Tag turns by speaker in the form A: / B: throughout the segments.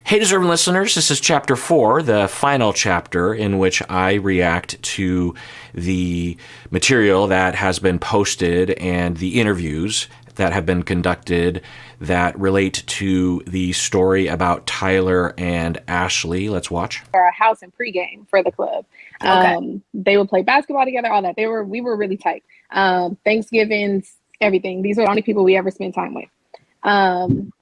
A: Hey, deserving listeners, this is Chapter 4, the final chapter in which I react to the material that has been posted and the interviews that have been conducted that relate to the story about Tyler and Ashley. Let's watch.
B: Our house and pregame for the club. They would play basketball together, all that. We were really tight. Thanksgivings, everything. These were the only people we ever spent time with.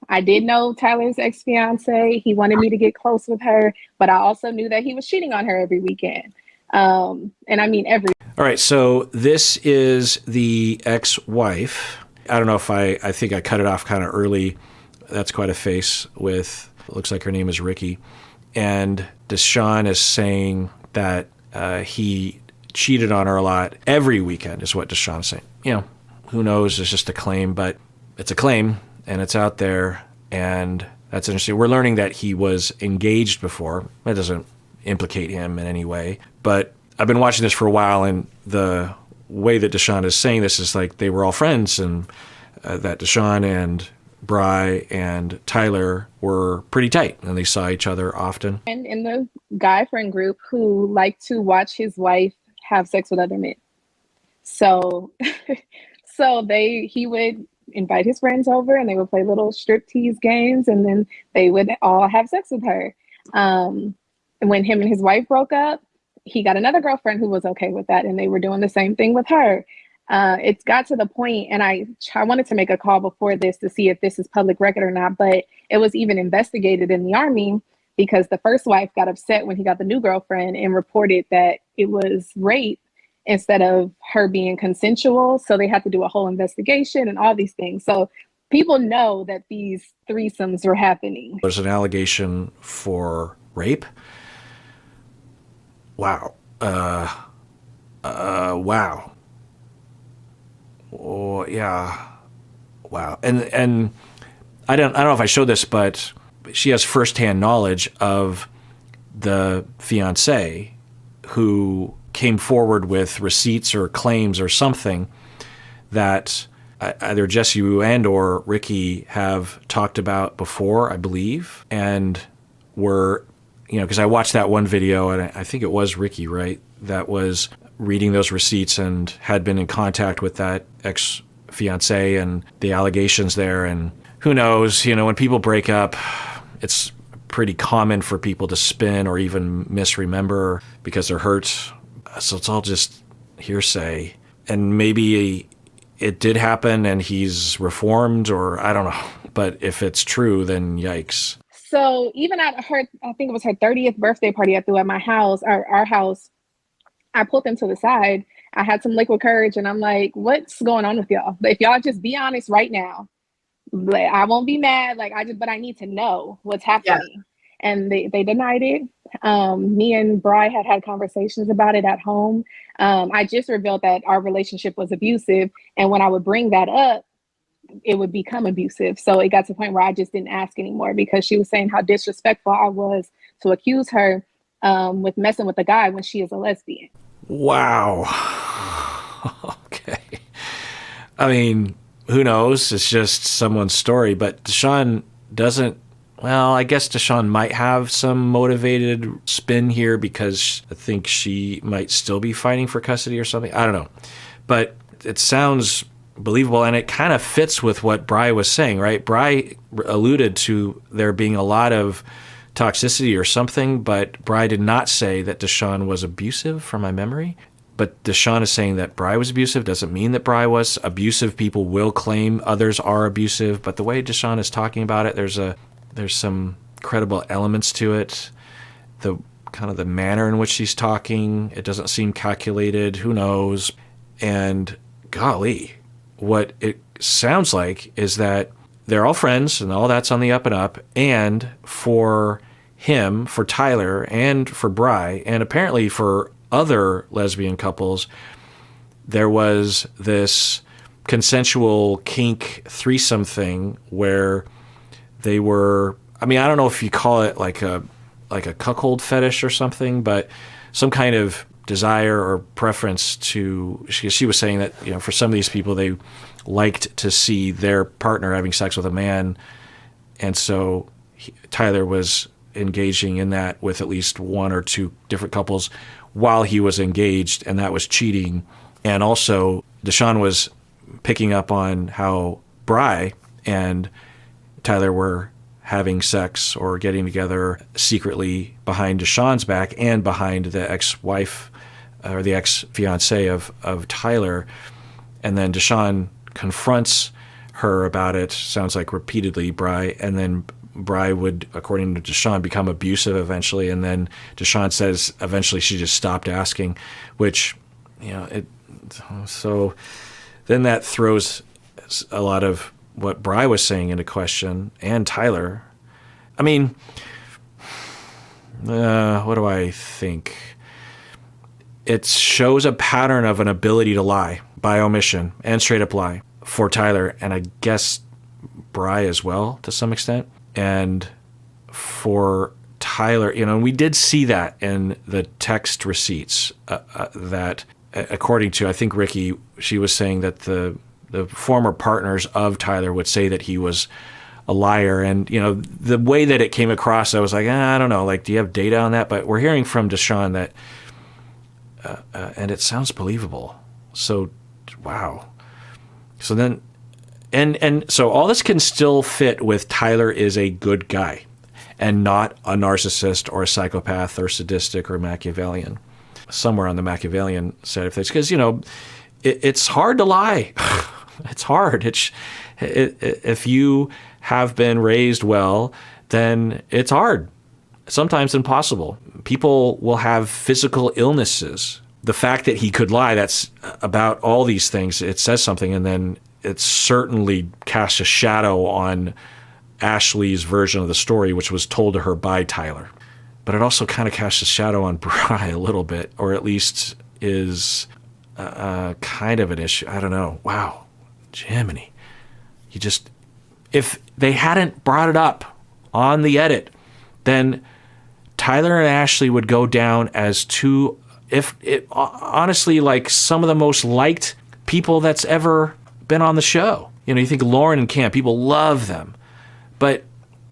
B: I did know Tyler's ex-fiance. He wanted me to get close with her, but I also knew that he was cheating on her every weekend. And I mean, every.
A: All right, so this is the ex-wife. I don't know if I think I cut it off kind of early. That's quite a face with, looks like her name is Ricky. And Deshaun is saying that he cheated on her a lot every weekend is what Deshaun's saying. You know, who knows? It's just a claim, but it's a claim. And it's out there, and that's interesting. We're learning that he was engaged before. That doesn't implicate him in any way. But I've been watching this for a while, and the way that Deshaun is saying this is like they were all friends, and that Deshaun and Bri and Tyler were pretty tight, and they saw each other often.
B: And in the guy friend group who liked to watch his wife have sex with other men. So, he would invite his friends over and they would play little striptease games, and then they would all have sex with her. And when him and his wife broke up, he got another girlfriend who was okay with that, and they were doing the same thing with her. It's got to the point, and I wanted to make a call before this to see if this is public record or not, but it was even investigated in the Army because the first wife got upset when he got the new girlfriend and reported that it was rape instead of her being consensual. So they had to do a whole investigation and all these things. So people know that these threesomes were happening.
A: There's an allegation for rape. Wow. Wow. Oh, yeah. Wow. And I don't know if I showed this, but she has firsthand knowledge of the fiance who came forward with receipts or claims or something that either Jesse and or Ricky have talked about before, I believe, and were, because I watched that one video, and I think it was Ricky, right, that was reading those receipts and had been in contact with that ex-fiance and the allegations there. And who knows, when people break up, it's pretty common for people to spin or even misremember because they're hurt. So it's all just hearsay. And maybe it did happen and he's reformed, or I don't know. But if it's true, then yikes.
B: So even at I think it was her 30th birthday party I threw at my house, our house, I pulled them to the side. I had some liquid courage and I'm like, what's going on with y'all? If y'all just be honest right now, I won't be mad. But I need to know what's happening. Yeah. And they denied it. Me and Bri had conversations about it at home. I just revealed that our relationship was abusive. And when I would bring that up, it would become abusive. So it got to the point where I just didn't ask anymore because she was saying how disrespectful I was to accuse her with messing with a guy when she is a lesbian.
A: Wow. Okay. I mean, who knows? It's just someone's story. But Deshaun doesn't. Well, I guess Deshaun might have some motivated spin here because I think she might still be fighting for custody or something. I don't know. But it sounds believable, and it kind of fits with what Bri was saying, right? Bri alluded to there being a lot of toxicity or something, but Bri did not say that Deshaun was abusive from my memory. But Deshaun is saying that Bri was abusive. Doesn't mean that Bri was abusive. People will claim others are abusive. But the way Deshaun is talking about it, there's some credible elements to it. The kind of the manner in which she's talking, it doesn't seem calculated. Who knows? And golly, what it sounds like is that they're all friends and all that's on the up and up. And for him, for Tyler, and for Bri, and apparently for other lesbian couples, there was this consensual kink threesome thing where they were, I don't know if you call it like a cuckold fetish or something, but some kind of desire or preference to, she was saying that, for some of these people, they liked to see their partner having sex with a man. And so Tyler was engaging in that with at least one or two different couples while he was engaged, and that was cheating. And also, Deshaun was picking up on how Bri and Tyler were having sex or getting together secretly behind Deshaun's back and behind the ex-wife or the ex-fiancée of Tyler. And then Deshaun confronts her about it, sounds like repeatedly, Bri, and then Bri would, according to Deshaun, become abusive eventually. And then Deshaun says eventually she just stopped asking, which, so then that throws a lot of what Bri was saying into question, and Tyler. I mean, what do I think? It shows a pattern of an ability to lie by omission and straight up lie for Tyler, and I guess Bri as well to some extent. And for Tyler, we did see that in the text receipts that, according to, I think, Ricky, she was saying that the former partners of Tyler would say that he was a liar. And, the way that it came across, I was like, I don't know, like, do you have data on that? But we're hearing from Deshaun that, and it sounds believable. So, wow. So then, and so all this can still fit with Tyler is a good guy and not a narcissist or a psychopath or sadistic or Machiavellian. Somewhere on the Machiavellian side of things, because, it's hard to lie. It's hard. If you have been raised well, then it's hard. Sometimes impossible. People will have physical illnesses. The fact that he could lie, that's about all these things. It says something, and then it certainly casts a shadow on Ashley's version of the story, which was told to her by Tyler. But it also kind of casts a shadow on Bri a little bit, or at least is kind of an issue. I don't know. Wow. Jiminy. If they hadn't brought it up on the edit, then Tyler and Ashley would go down as two, honestly, like some of the most liked people that's ever been on the show. You think Lauren and Cam, people love them. But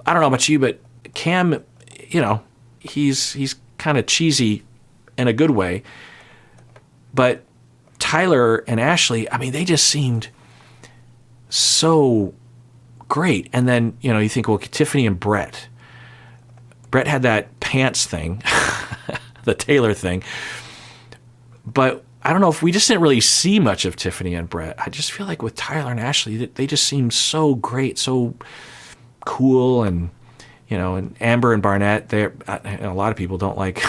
A: I don't know about you, but Cam, he's kind of cheesy in a good way. But Tyler and Ashley, I mean, they just seemed so great. And then, you think, well, Tiffany and Brett. Brett had that pants thing, the Taylor thing. But I don't know if we just didn't really see much of Tiffany and Brett. I just feel like with Tyler and Ashley, they just seemed so great, so cool. And, and Amber and Barnett, a lot of people don't like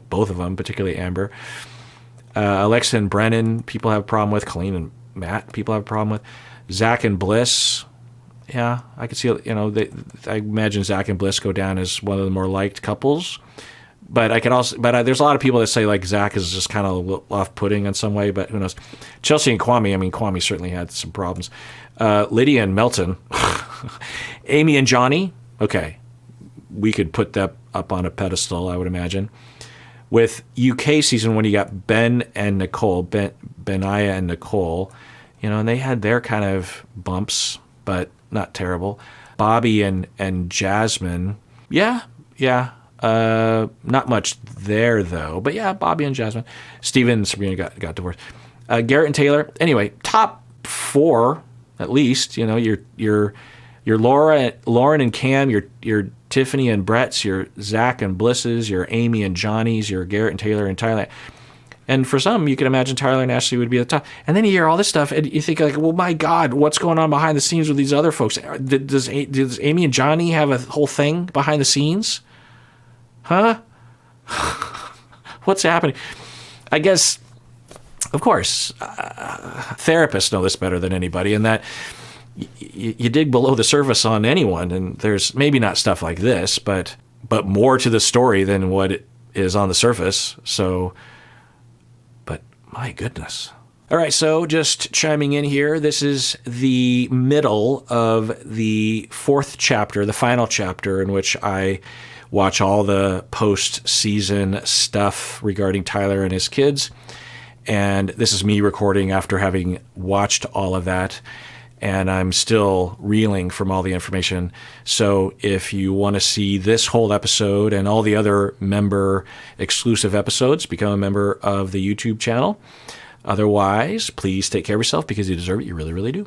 A: both of them, particularly Amber. Alexa and Brennan, people have a problem with. Colleen and Matt, people have a problem with. Zach and Bliss, yeah, I could see, I imagine Zach and Bliss go down as one of the more liked couples. But there's a lot of people that say like Zach is just kind of off-putting in some way, but who knows. Chelsea and Kwame, I mean, Kwame certainly had some problems. Lydia and Melton. Amy and Johnny, okay. We could put that up on a pedestal, I would imagine. With UK season when you got Ben and Nicole, Benaya and Nicole, and they had their kind of bumps, but not terrible. Bobby and Jasmine, yeah. Not much there though, but yeah, Bobby and Jasmine. Steven and Sabrina got divorced. Garrett and Taylor. Anyway, top 4 at least. Your Lauren and Cam, your Tiffany and Brett's, your Zach and Bliss's, your Amy and Johnny's, your Garrett and Taylor and Tyler. And for some, you can imagine Tyler and Ashley would be at the top. And then you hear all this stuff, and you think like, well, my God, what's going on behind the scenes with these other folks? Does Amy and Johnny have a whole thing behind the scenes? Huh? What's happening? I guess, of course, therapists know this better than anybody, and that you dig below the surface on anyone, and there's maybe not stuff like this, but more to the story than what is on the surface. So, but my goodness. All right, so just chiming in here, this is the middle of the 4th chapter, the final chapter, in which I watch all the post-season stuff regarding Tyler and his kids. And this is me recording after having watched all of that. and I'm still reeling from all the information. So if you want to see this whole episode and all the other member exclusive episodes, become a member of the YouTube channel. Otherwise, please take care of yourself because you deserve it. You really, really do.